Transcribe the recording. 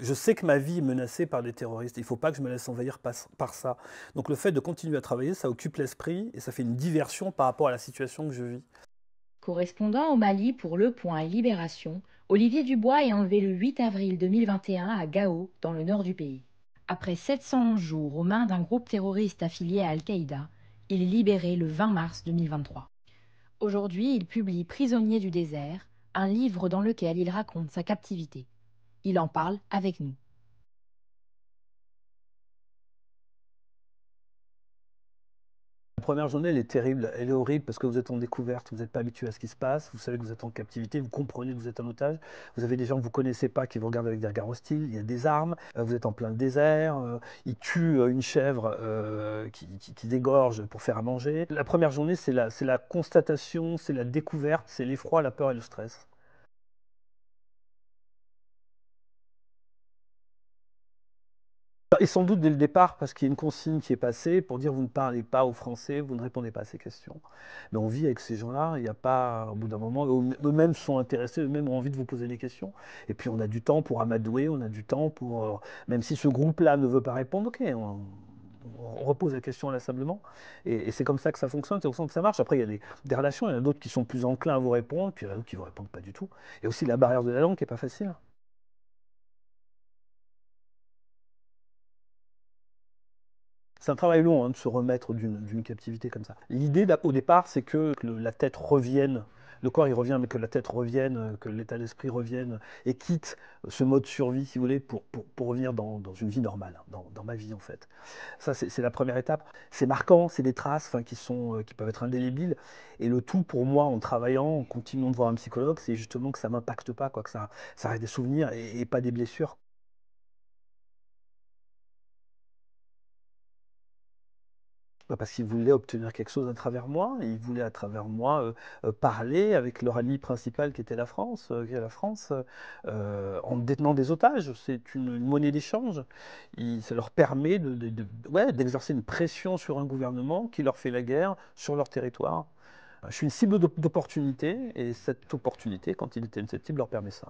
Je sais que ma vie est menacée par des terroristes. Il ne faut pas que je me laisse envahir par ça. Donc le fait de continuer à travailler, ça occupe l'esprit et ça fait une diversion par rapport à la situation que je vis. Correspondant au Mali pour Le Point et Libération, Olivier Dubois est enlevé le 8 avril 2021 à Gao, dans le nord du pays. Après 711 jours aux mains d'un groupe terroriste affilié à Al-Qaïda, il est libéré le 20 mars 2023. Aujourd'hui, il publie Prisonnier du désert, un livre dans lequel il raconte sa captivité. Il en parle avec nous. La première journée, elle est terrible, elle est horrible parce que vous êtes en découverte, vous n'êtes pas habitué à ce qui se passe, vous savez que vous êtes en captivité, vous comprenez que vous êtes un otage, vous avez des gens que vous ne connaissez pas qui vous regardent avec des regards hostiles, il y a des armes, vous êtes en plein désert, ils tuent une chèvre qui dégorge pour faire à manger. La première journée, c'est la constatation, c'est la découverte, c'est l'effroi, la peur et le stress. Et sans doute dès le départ, parce qu'il y a une consigne qui est passée pour dire vous ne parlez pas aux Français, vous ne répondez pas à ces questions. Mais on vit avec ces gens-là, il n'y a pas, au bout d'un moment, eux-mêmes sont intéressés, eux-mêmes ont envie de vous poser des questions. Et puis on a du temps pour amadouer, on a du temps pour, même si ce groupe-là ne veut pas répondre, ok, on repose la question inlassablement. Et c'est comme ça que ça fonctionne, c'est comme ça que ça marche. Après, il y a des relations, il y en a d'autres qui sont plus enclins à vous répondre, puis il y en a d'autres qui ne vous répondent pas du tout. Et aussi la barrière de la langue qui n'est pas facile. C'est un travail long, hein, de se remettre d'une captivité comme ça. L'idée au départ, c'est que la tête revienne, le corps il revient, mais que la tête revienne, que l'état d'esprit revienne, et quitte ce mode survie, si vous voulez, pour revenir dans une vie normale, hein, dans ma vie en fait. Ça, c'est la première étape. C'est marquant, c'est des traces enfin, qui peuvent être indélébiles. Et le tout pour moi, en travaillant, en continuant de voir un psychologue, c'est justement que ça ne m'impacte pas, quoi, que ça reste des souvenirs et pas des blessures. Bah, parce qu'ils voulaient obtenir quelque chose à travers moi. Ils voulaient à travers moi, parler avec leur ami principal qui était la France, en détenant des otages. C'est une monnaie d'échange. Ça leur permet ouais, d'exercer une pression sur un gouvernement qui leur fait la guerre sur leur territoire. Je suis une cible d'opportunité et cette opportunité, quand ils détiennent cette cible, leur permet ça.